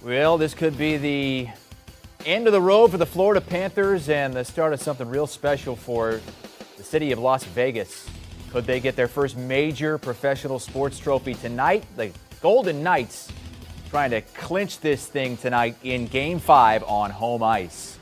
Well, this could be the end of the road for the Florida Panthers and the start of something real special for the city of Las Vegas. Could they get their first major professional sports trophy tonight? The Golden Knights trying to clinch this thing tonight in Game 5 on home ice.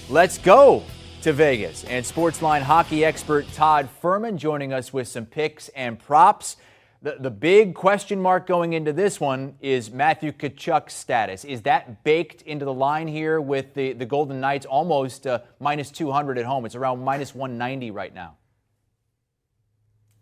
Let's go to Vegas. And Sportsline hockey expert Todd Furman joining us with some picks and props. The big question mark going into this one is Matthew Tkachuk's status. Is that baked into the line here with the Golden Knights almost minus 200 at home? It's around minus 190 right now.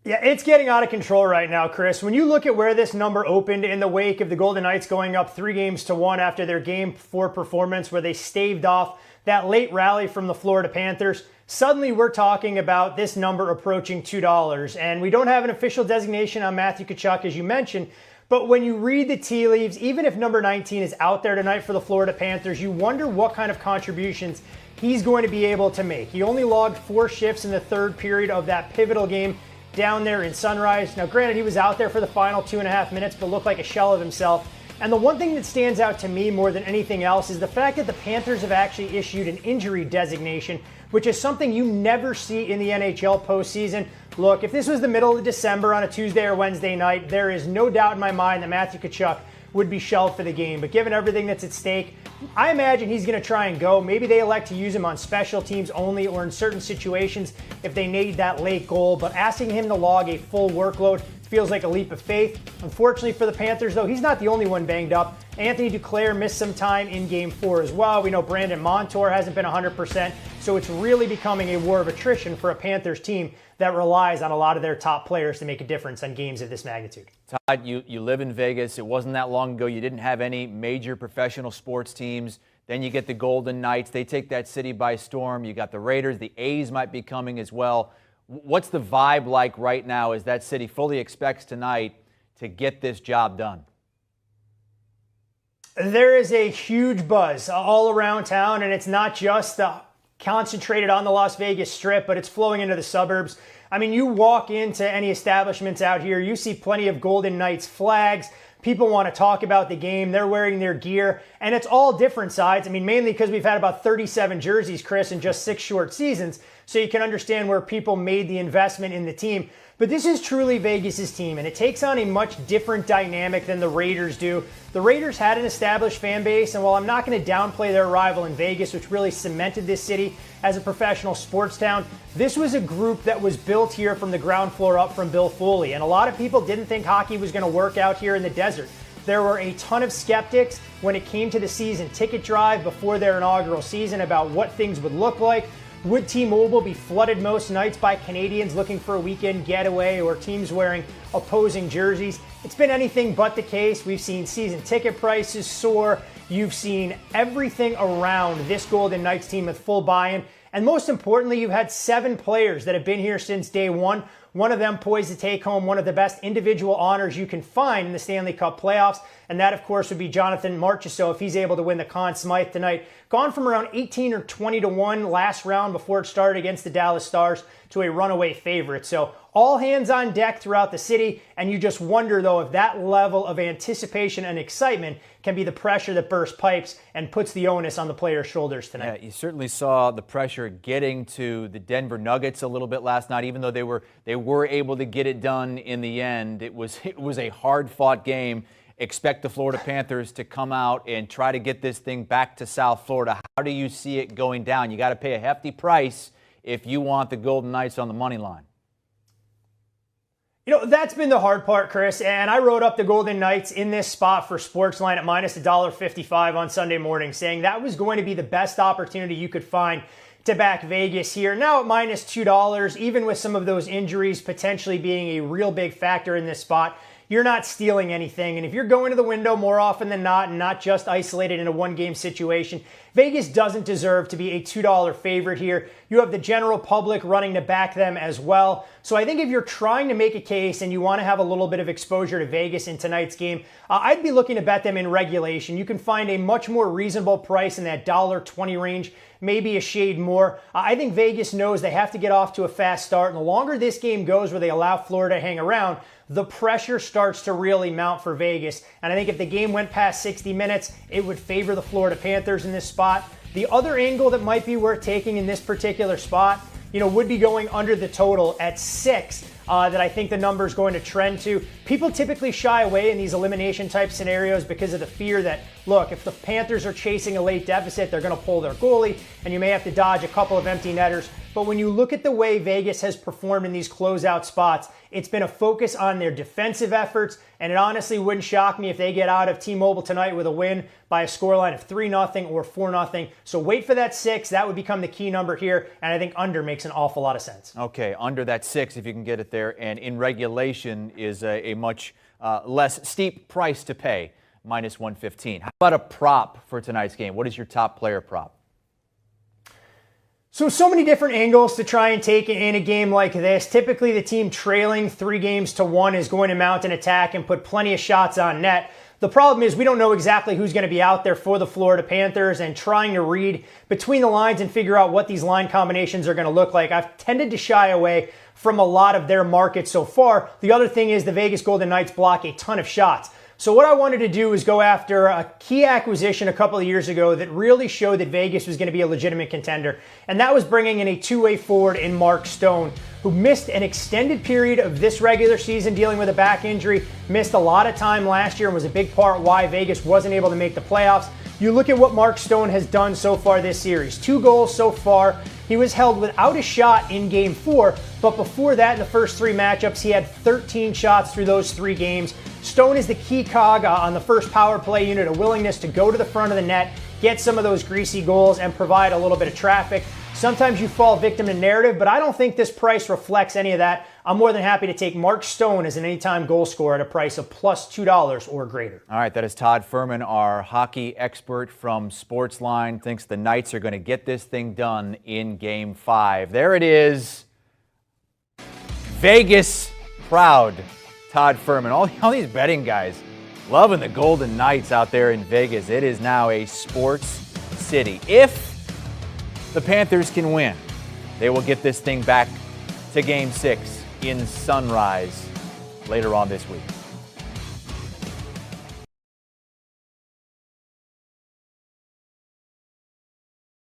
Yeah, it's getting out of control right now, Chris. When you look at where this number opened in the wake of the Golden Knights going up 3-1 after their Game 4 performance where they staved off that late rally from the Florida Panthers, suddenly we're talking about this number approaching $2. And we don't have an official designation on Matthew Tkachuk, as you mentioned. But when you read the tea leaves, even if number 19 is out there tonight for the Florida Panthers, you wonder what kind of contributions he's going to be able to make. He only logged 4 shifts in the third period of that pivotal game down there in Sunrise. Now, granted, he was out there for the final 2.5 minutes, but looked like a shell of himself. And the one thing that stands out to me more than anything else is the fact that the Panthers have actually issued an injury designation, which is something you never see in the NHL postseason. Look, if this was the middle of December on a Tuesday or Wednesday night, there is no doubt in my mind that Matthew Tkachuk would be shelved for the game. But given everything that's at stake, I imagine he's going to try and go. Maybe they elect to use him on special teams only or in certain situations if they need that late goal. But asking him to log a full workload feels like a leap of faith. Unfortunately for the Panthers, though, he's not the only one banged up. Anthony Duclair missed some time in Game 4 as well. We know Brandon Montour hasn't been 100%, so it's really becoming a war of attrition for a Panthers team that relies on a lot of their top players to make a difference on games of this magnitude. Todd, you live in Vegas. It wasn't that long ago. You didn't have any major professional sports teams. Then you get the Golden Knights. They take that city by storm. You got the Raiders. The A's might be coming as well. What's the vibe like right now as that city fully expects tonight to get this job done? There is a huge buzz all around town, and it's not just concentrated on the Las Vegas Strip, but it's flowing into the suburbs. I mean, you walk into any establishments out here, you see plenty of Golden Knights flags. People want to talk about the game. They're wearing their gear, and it's all different sides. I mean, mainly because we've had about 37 jerseys, Chris, in just 6 short seasons, so you can understand where people made the investment in the team. But this is truly Vegas's team, and it takes on a much different dynamic than the Raiders do. The Raiders had an established fan base, and while I'm not going to downplay their arrival in Vegas, which really cemented this city as a professional sports town, this was a group that was built here from the ground floor up from Bill Foley. And a lot of people didn't think hockey was going to work out here in the desert. There were a ton of skeptics when it came to the season ticket drive before their inaugural season about what things would look like. Would T-Mobile be flooded most nights by Canadians looking for a weekend getaway or teams wearing opposing jerseys? It's been anything but the case. We've seen season ticket prices soar. You've seen everything around this Golden Knights team with full buy-in. And most importantly, you've had 7 players that have been here since day one. One of them poised to take home one of the best individual honors you can find in the Stanley Cup playoffs. And that, of course, would be Jonathan Marchessault if he's able to win the Conn Smythe tonight. Gone from around 18 or 20 to 1 last round before it started against the Dallas Stars to a runaway favorite. So all hands on deck throughout the city. And you just wonder, though, if that level of anticipation and excitement can be the pressure that bursts pipes and puts the onus on the players' shoulders tonight. Yeah, you certainly saw the pressure getting to the Denver Nuggets a little bit last night, even though they were able to get it done in the end. It was a hard-fought game. Expect the Florida Panthers to come out and try to get this thing back to South Florida. How do you see it going down? You got to pay a hefty price if you want the Golden Knights on the money line. You know, that's been the hard part, Chris, and I wrote up the Golden Knights in this spot for Sportsline at minus $1.55 on Sunday morning, saying that was going to be the best opportunity you could find to back Vegas here. Now at minus $2, even with some of those injuries potentially being a real big factor in this spot, you're not stealing anything. And if you're going to the window more often than not and not just isolated in a one-game situation, Vegas doesn't deserve to be a $2 favorite here. You have the general public running to back them as well. So I think if you're trying to make a case and you want to have a little bit of exposure to Vegas in tonight's game, I'd be looking to bet them in regulation. You can find a much more reasonable price in that $1.20 range, maybe a shade more. I think Vegas knows they have to get off to a fast start. And the longer this game goes where they allow Florida to hang around, the pressure starts to really mount for Vegas. And I think if the game went past 60 minutes, it would favor the Florida Panthers in this spot. The other angle that might be worth taking in this particular spot, would be going under the total at 6. That I think the number is going to trend to. People typically shy away in these elimination type scenarios because of the fear that, look, if the Panthers are chasing a late deficit, they're going to pull their goalie, and you may have to dodge a couple of empty netters. But when you look at the way Vegas has performed in these closeout spots, it's been a focus on their defensive efforts, and it honestly wouldn't shock me if they get out of T-Mobile tonight with a win by a scoreline of 3-0 or 4-0. So wait for that 6. That would become the key number here, and I think under makes an awful lot of sense. Okay, under that 6 if you can get it there, and in regulation is a much less steep price to pay, minus 115. How about a prop for tonight's game? What is your top player prop? So many different angles to try and take in a game like this. Typically, the team trailing 3-1 is going to mount an attack and put plenty of shots on net. The problem is we don't know exactly who's going to be out there for the Florida Panthers, and trying to read between the lines and figure out what these line combinations are going to look like. I've tended to shy away from a lot of their markets so far. The other thing is the Vegas Golden Knights block a ton of shots. So what I wanted to do is go after a key acquisition a couple of years ago that really showed that Vegas was going to be a legitimate contender. And that was bringing in a two-way forward in Mark Stone, who missed an extended period of this regular season dealing with a back injury, missed a lot of time last year, and was a big part why Vegas wasn't able to make the playoffs. You look at what Mark Stone has done so far this series. 2 goals so far. He was held without a shot in Game 4, but before that, in the first 3 matchups, he had 13 shots through those 3 games. Stone is the key cog on the first power play unit, a willingness to go to the front of the net, get some of those greasy goals, and provide a little bit of traffic. Sometimes you fall victim to narrative, but I don't think this price reflects any of that. I'm more than happy to take Mark Stone as an anytime goal scorer at a price of plus $2 or greater. All right, that is Todd Furman, our hockey expert from Sportsline. Thinks the Knights are going to get this thing done in Game 5. There it is. Vegas proud. Todd Furman. All these betting guys loving the Golden Knights out there in Vegas. It is now a sports city. If the Panthers can win, they will get this thing back to Game 6 in Sunrise later on this week.